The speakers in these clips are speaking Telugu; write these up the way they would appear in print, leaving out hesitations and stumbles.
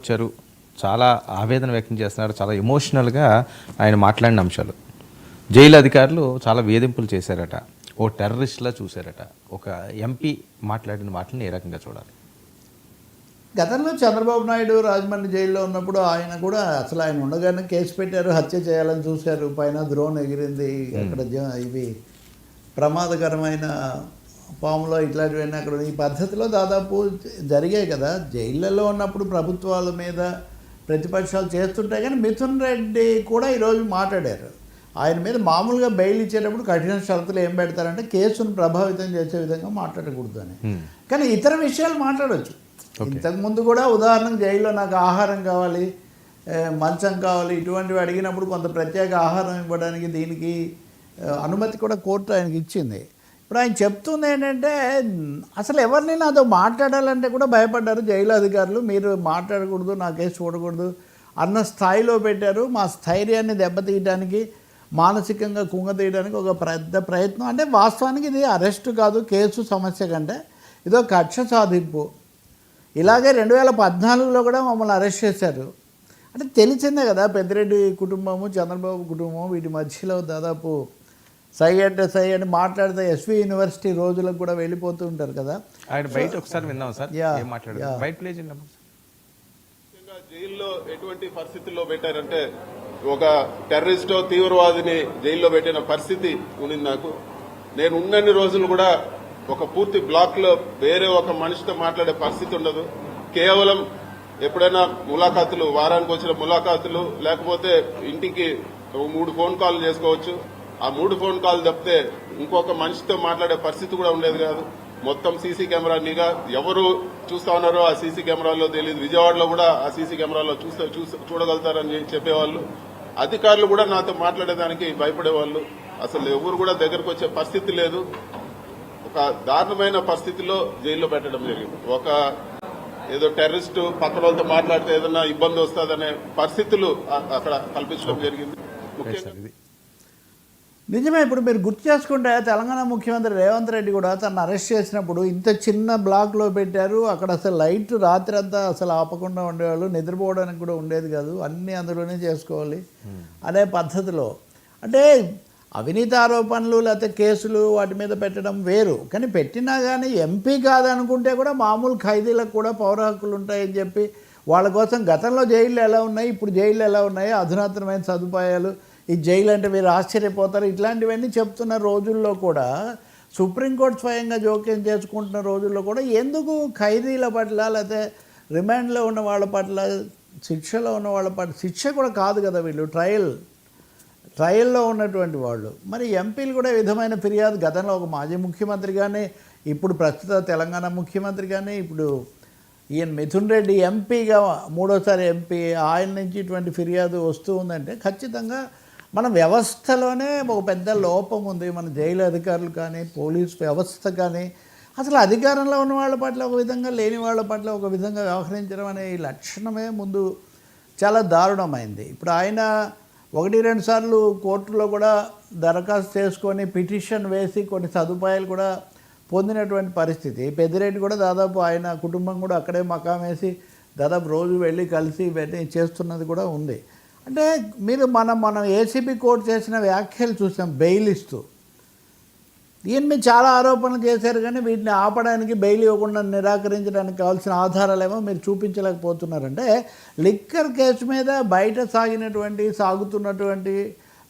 వచ్చారు. చాలా ఆవేదన వ్యక్తం చేస్తున్నారు. చాలా ఎమోషనల్గా ఆయన మాట్లాడిన అంశాలు. జైలు అధికారులు చాలా వేధింపులు చేశారట. ఓ టెర్రరిస్ట్లా చూశారట. ఒక ఎంపీ మాట్లాడిన మాటలను ఏ రకంగా చూడాలి? గతంలో చంద్రబాబు నాయుడు రాజమండ్రి జైల్లో ఉన్నప్పుడు ఆయన కూడా అసలు ఆయన ఉండగానే కేసు పెట్టారు, హత్య చేయాలని చూశారు. పైన డ్రోన్ ఎగిరింది, అక్కడ ఇవి ప్రమాదకరమైన పాములో ఇట్లాంటివన్నీ అక్కడ ఈ పద్ధతిలో దాదాపు జరిగాయి కదా. జైళ్ళలో ఉన్నప్పుడు ప్రభుత్వాల మీద ప్రతిపక్షాలు చేస్తుంటాయి. కానీ మిథున్ రెడ్డి కూడా ఈరోజు మాట్లాడారు. ఆయన మీద మామూలుగా బెయిల్ ఇచ్చేటప్పుడు కఠిన షరతులు ఏం పెడతారంటే కేసును ప్రభావితం చేసే విధంగా మాట్లాడకూడదు అని. కానీ ఇతర విషయాలు మాట్లాడవచ్చు. ఇంతకుముందు కూడా ఉదాహరణకు జైల్లో నాకు ఆహారం కావాలి, మంచం కావాలి, ఇటువంటివి అడిగినప్పుడు కొంత ప్రత్యేక ఆహారం ఇవ్వడానికి దీనికి అనుమతి కూడా కోర్టు ఆయనకి ఇచ్చింది. ఇప్పుడు ఆయన చెప్తుంది ఏంటంటే అసలు ఎవరిని నాతో మాట్లాడాలంటే కూడా భయపడ్డారు జైలు అధికారులు. మీరు మాట్లాడకూడదు, నా కేసు చూడకూడదు అన్న స్థాయిలో పెట్టారు. మా స్థైర్యాన్ని దెబ్బతీయడానికి, మానసికంగా కుంగతీయడానికి ఒక పెద్ద ప్రయత్నం. అంటే వాస్తవానికి ఇది అరెస్టు కాదు, కేసు సమస్య కంటే ఇదో కక్ష సాధింపు. ఇలాగే 2014లో కూడా మమ్మల్ని అరెస్ట్ చేశారు. అంటే తెలిసిందే కదా, పెద్దిరెడ్డి కుటుంబము, చంద్రబాబు కుటుంబం, వీటి మధ్యలో దాదాపు సై అంటే సై అని మాట్లాడితే ఎస్వి యూనివర్సిటీ రోజులకు కూడా వెళ్ళిపోతూ ఉంటారు కదా. ఆయన బయట ఒకసారి విన్నాం సార్, ఏం మాట్లాడారు బయట ప్లే చేయండి. జైల్లో ఎటువంటి పరిస్థితుల్లో పెట్టారంటే ఒక టెర్రరిస్టో తీవ్రవాదిని జైల్లో పెట్టిన పరిస్థితి ఉండింది నాకు. నేను ఉన్నన్ని రోజులు కూడా ఒక పూర్తి బ్లాక్ లో వేరే ఒక మనిషితో మాట్లాడే పరిస్థితి ఉండదు. కేవలం ఎప్పుడైనా ములాఖాతులు, వారానికి వచ్చిన ములాఖాతులు, లేకపోతే ఇంటికి 3 ఫోన్ కాల్ చేసుకోవచ్చు. ఆ 3 ఫోన్ కాల్ తప్పితే ఇంకొక మనిషితో మాట్లాడే పరిస్థితి కూడా ఉండేది కాదు. మొత్తం సీసీ కెమెరా నిఘా, ఎవరు చూస్తా ఉన్నారో ఆ సీసీ కెమెరాలో తెలియదు. విజయవాడలో కూడా ఆ సీసీ కెమెరాలో చూడగలుగుతారని చెప్పేవాళ్ళు. అధికారులు కూడా నాతో మాట్లాడేదానికి భయపడేవాళ్ళు. అసలు ఎవరు కూడా దగ్గరకు వచ్చే పరిస్థితి లేదు. ఒక దారుణమైన పరిస్థితిలో జైల్లో పెట్టడం జరిగింది. ఒక ఏదో టెర్రరిస్టు పక్కన వాళ్ళతో మాట్లాడితే ఏదైనా ఇబ్బంది వస్తుందనే పరిస్థితులు అక్కడ కల్పించడం జరిగింది. ముఖ్యంగా నిజమే. ఇప్పుడు మీరు గుర్తు చేసుకుంటే తెలంగాణ ముఖ్యమంత్రి రేవంత్ రెడ్డి కూడా తను అరెస్ట్ చేసినప్పుడు ఇంత చిన్న బ్లాక్లో పెట్టారు. అక్కడ అసలు లైట్ రాత్రి అంతా అసలు ఆపకుండా ఉండేవాళ్ళు, నిద్రపోవడానికి కూడా ఉండేది కాదు, అన్నీ అందులోనే చేసుకోవాలి అనే పద్ధతిలో. అంటే అవినీతి ఆరోపణలు లేకపోతే కేసులు వాటి మీద పెట్టడం వేరు. కానీ పెట్టినా కానీ ఎంపీ కాదనుకుంటే కూడా మామూలు ఖైదీలకు కూడా పౌర హక్కులు ఉంటాయని చెప్పి వాళ్ళ కోసం గతంలో జైళ్ళు ఎలా ఉన్నాయి, ఇప్పుడు జైళ్ళు ఎలా ఉన్నాయి, అధునాతనమైన సదుపాయాలు, ఈ జైలు అంటే మీరు ఆశ్చర్యపోతారు, ఇట్లాంటివన్నీ చెప్తున్న రోజుల్లో కూడా, సుప్రీంకోర్టు స్వయంగా జోక్యం చేసుకుంటున్న రోజుల్లో కూడా ఎందుకు ఖైదీల పట్ల లేకపోతే రిమాండ్లో ఉన్న వాళ్ళ పట్ల, శిక్షలో ఉన్న వాళ్ళ పట్ల, శిక్ష కూడా కాదు కదా వీళ్ళు, ట్రయల్లో ఉన్నటువంటి వాళ్ళు, మరి ఎంపీలు కూడా విధమైన ఫిర్యాదు గతంలో ఒక మాజీ ముఖ్యమంత్రి కానీ, ఇప్పుడు ప్రస్తుత తెలంగాణ ముఖ్యమంత్రి కానీ, ఇప్పుడు ఈయన మిథున్ రెడ్డి ఎంపీగా 3వ ఎంపీ, ఆయన నుంచి ఇటువంటి ఫిర్యాదు వస్తూ ఉందంటే ఖచ్చితంగా మన వ్యవస్థలోనే ఒక పెద్ద లోపం ఉంది. మన జైలు అధికారులు కానీ, పోలీస్ వ్యవస్థ కానీ, అసలు అధికారంలో ఉన్న వాళ్ళ పట్ల ఒక విధంగా, లేని వాళ్ళ పట్ల ఒక విధంగా వ్యవహరించడం అనే ఈ లక్షణమే ముందు చాలా దారుణమైంది. ఇప్పుడు ఆయన 1-2 సార్లు కోర్టులో కూడా దరఖాస్తు చేసుకొని పిటిషన్ వేసి కొన్ని సదుపాయాలు కూడా పొందినటువంటి పరిస్థితి. పెద్దిరెడ్డి కూడా దాదాపు ఆయన కుటుంబం కూడా అక్కడే మకాం వేసి దాదాపు రోజు వెళ్ళి కలిసి ఇవన్నీ చేస్తున్నది కూడా ఉంది. అంటే మీరు మనం ఏసీబీ కోర్టు చేసిన వ్యాఖ్యలు చూసాం బెయిల్ ఇస్తూ. ఈయన మీద చాలా ఆరోపణలు చేశారు, కానీ వీటిని ఆపడానికి, బెయిల్ ఇవ్వకుండా నిరాకరించడానికి కావాల్సిన ఆధారాలేమో మీరు చూపించలేకపోతున్నారంటే లిక్కర్ కేసు మీద బయట సాగుతున్నటువంటి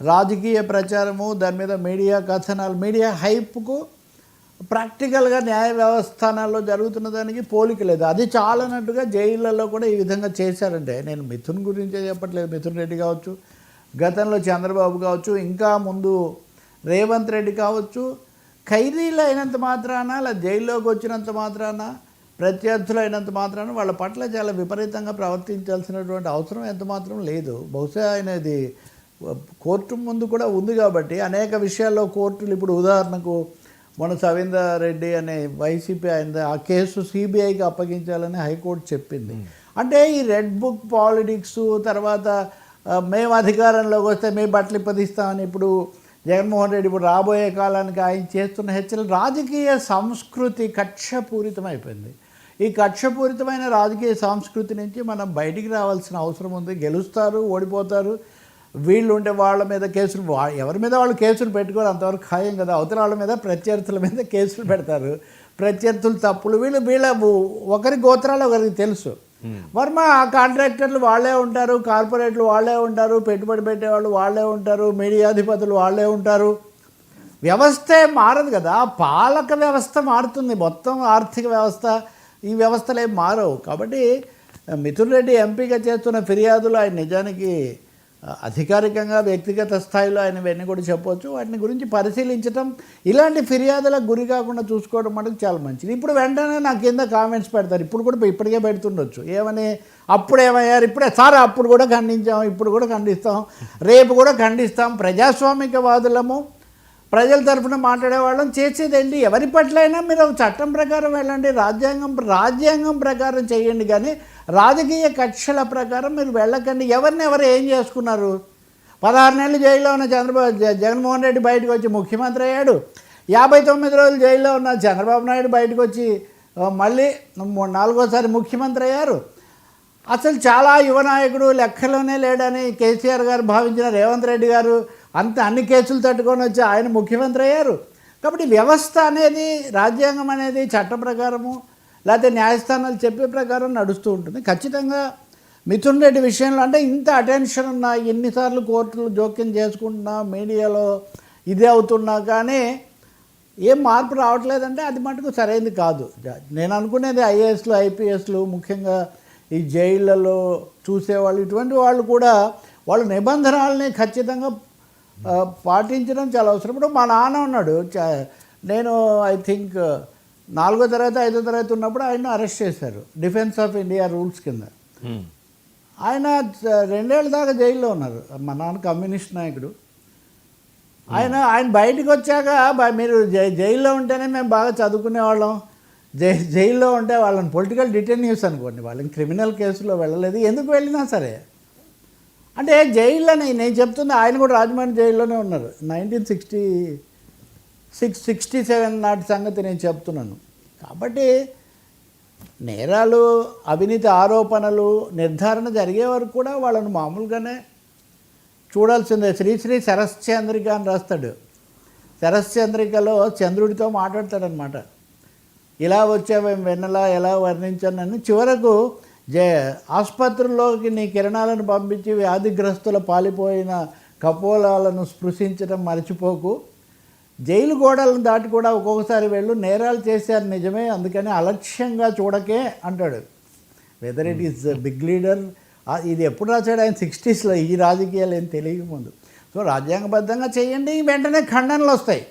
రాజకీయ ప్రచారము, దాని మీద మీడియా కథనాలు, మీడియా హైప్కు ప్రాక్టికల్గా న్యాయ వ్యవస్థానాల్లో జరుగుతున్న దానికి పోలిక లేదు. అది చాలన్నట్టుగా జైళ్ళల్లో కూడా ఈ విధంగా చేశారంటే, నేను మిథున్ గురించే చెప్పట్లేదు, మిథున్ రెడ్డి కావచ్చు, గతంలో చంద్రబాబు కావచ్చు, ఇంకా ముందు రేవంత్ రెడ్డి కావచ్చు, ఖైదీలు అయినంత మాత్రాన, లేదా జైల్లోకి వచ్చినంత మాత్రాన, ప్రత్యర్థులు అయినంత మాత్రాన వాళ్ళ పట్ల చాలా విపరీతంగా ప్రవర్తించాల్సినటువంటి అవసరం ఎంత మాత్రం లేదు. బహుశా ఆయన ఇది కోర్టు ముందు కూడా ఉంది కాబట్టి అనేక విషయాల్లో కోర్టులు, ఇప్పుడు ఉదాహరణకు మన సవీందర్ రెడ్డి అనే వైసీపీ ఆయన ఆ కేసు సిబిఐకి అప్పగించాలని హైకోర్టు చెప్పింది. అంటే ఈ రెడ్ బుక్ పాలిటిక్స్, తర్వాత మేము అధికారంలోకి వస్తే మేము బట్టలు ఇప్పదిస్తామని ఇప్పుడు జగన్మోహన్ రెడ్డి, ఇప్పుడు రాబోయే కాలానికి ఆయన చేస్తున్న హెచ్చరికలు, రాజకీయ సంస్కృతి కక్షపూరితం అయిపోయింది. ఈ కక్షపూరితమైన రాజకీయ సంస్కృతి నుంచి మనం బయటికి రావాల్సిన అవసరం ఉంది. గెలుస్తారు, ఓడిపోతారు, వీళ్ళు ఉంటే వాళ్ళ మీద కేసులు, ఎవరి మీద వాళ్ళు కేసులు పెట్టుకోరు, అంతవరకు ఖాయం కదా. అవతల వాళ్ళ మీద ప్రత్యర్థుల మీద కేసులు పెడతారు. ప్రత్యర్థులు తప్పులు, వీళ్ళ ఒకరి గోత్రాలు ఒకరికి తెలుసు. వర్మ ఆ కాంట్రాక్టర్లు వాళ్ళే ఉంటారు, కార్పొరేట్లు వాళ్ళే ఉంటారు, పెట్టుబడి పెట్టేవాళ్ళు వాళ్ళే ఉంటారు, మీడియాధిపతులు వాళ్ళే ఉంటారు. వ్యవస్థే మారదు కదా, పాలక వ్యవస్థ మారుతుంది, మొత్తం ఆర్థిక వ్యవస్థ, ఈ వ్యవస్థలు ఏం మారవు. కాబట్టి మిథున్ రెడ్డి ఎంపీగా చేస్తున్న ఫిర్యాదులు ఆయన నిజానికి అధికారికంగా వ్యక్తిగత స్థాయిలో ఆయన ఇవన్నీ కూడా చెప్పవచ్చు. వాటిని గురించి పరిశీలించడం, ఇలాంటి ఫిర్యాదులకు గురి కాకుండా చూసుకోవడం మనకు చాలా మంచిది. ఇప్పుడు వెంటనే నా కింద కామెంట్స్ పెడతారు, ఇప్పుడు కూడా ఇప్పటికే పెడుతుండొచ్చు, ఏమని అప్పుడు ఏమయ్యారు, ఇప్పుడే సార్ అప్పుడు కూడా ఖండించాం, ఇప్పుడు కూడా ఖండిస్తాం, రేపు కూడా ఖండిస్తాం. ప్రజాస్వామికవాదులము, ప్రజల తరఫున మాట్లాడేవాళ్ళం, చేసేదేంటి? ఎవరి పట్లైనా మీరు చట్టం ప్రకారం వెళ్ళండి, రాజ్యాంగం ప్రకారం చేయండి, కానీ రాజకీయ కక్షల ప్రకారం మీరు వెళ్ళకండి. ఎవరు ఏం చేసుకున్నారు? 16 నెలలు జైల్లో ఉన్న జగన్మోహన్ రెడ్డి బయటకు వచ్చి ముఖ్యమంత్రి అయ్యాడు. 59 రోజులు జైల్లో ఉన్న చంద్రబాబు నాయుడు బయటకు వచ్చి మళ్ళీ 4వ ముఖ్యమంత్రి అయ్యారు. అసలు చాలా యువ నాయకుడు, లెక్కలోనే లేడని కేసీఆర్ గారు భావించిన రేవంత్ రెడ్డి గారు అన్ని కేసులు తట్టుకొని వచ్చి ఆయన ముఖ్యమంత్రి అయ్యారు. కాబట్టి వ్యవస్థ అనేది, రాజ్యాంగం అనేది చట్ట ప్రకారము లేకపోతే న్యాయస్థానాలు చెప్పే ప్రకారం నడుస్తూ ఉంటుంది. ఖచ్చితంగా మిథున్ రెడ్డి విషయంలో అంటే ఇంత అటెన్షన్ ఉన్నా, ఎన్నిసార్లు కోర్టులు జోక్యం చేసుకుంటున్నా, మీడియాలో ఇదే అవుతున్నా కానీ ఏం మార్పు రావట్లేదంటే అది మటుకు సరైనది కాదు. నేను అనుకునేది ఐఏఎస్లు, ఐపీఎస్లు, ముఖ్యంగా ఈ జైళ్ళలో చూసేవాళ్ళు, ఇటువంటి వాళ్ళు కూడా వాళ్ళ నిబంధనల్ని ఖచ్చితంగా పాటించడం చాలా అవసరం. ఇప్పుడు మా నాన్న ఉన్నాడు, నేను ఐ థింక్ 4వ తరగతి 5వ తరగతి ఉన్నప్పుడు ఆయన అరెస్ట్ చేశారు డిఫెన్స్ ఆఫ్ ఇండియా రూల్స్ కింద. ఆయన 2 ఏళ్ళ దాకా జైల్లో ఉన్నారు. మా నాన్న కమ్యూనిస్ట్ నాయకుడు. ఆయన బయటకు వచ్చాక మీరు జైల్లో ఉంటేనే మేము బాగా చదువుకునేవాళ్ళం, జైల్లో ఉంటే వాళ్ళని పొలిటికల్ డిటెన్యూస్ అనుకోండి, వాళ్ళని క్రిమినల్ కేసులో వెళ్ళలేదు, ఎందుకు వెళ్ళినా సరే. అంటే జైల్లోనే నేను చెప్తుంది, ఆయన కూడా రాజమండ్రి జైల్లోనే ఉన్నారు. 1967 నాటి సంగతి నేను చెప్తున్నాను. కాబట్టి నేరాలు, అవినీతి ఆరోపణలు నిర్ధారణ జరిగే వరకు కూడా వాళ్ళను మామూలుగానే చూడాల్సిందే. శ్రీశ్రీ శరశ్చంద్రిక అని రాస్తాడు. శరశ్చంద్రికలో చంద్రుడితో మాట్లాడతాడనమాట. ఇలా వచ్చావేం వెన్నెలా, ఎలా వర్ణించానని. చివరకు ఆసుపత్రుల్లోకి నీ కిరణాలను పంపించి వ్యాధిగ్రస్తుల పాలిపోయిన కపోలాలను స్పృశించడం మర్చిపోకు, జైలు గోడలను దాటి కూడా ఒక్కొక్కసారి వెళ్ళు, నేరాలు చేశారు నిజమే, అందుకని అలక్ష్యంగా చూడకే అంటాడు. Whether it is big leader, ఇది ఎప్పుడు రాశాడు ఆయన? 60sలో. ఈ రాజకీయాలు ఏం తెలియక ముందు. సో రాజ్యాంగబద్ధంగా చేయండి, వెంటనే ఖండనలు వస్తాయి.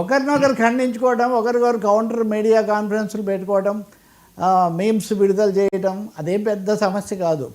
ఒకరినొకరు ఖండించుకోవడం, ఒకరికొకరు కౌంటర్ మీడియా కాన్ఫరెన్స్లు పెట్టుకోవడం, మీమ్స్ విడుదల చేయడం, అదేం పెద్ద సమస్య కాదు.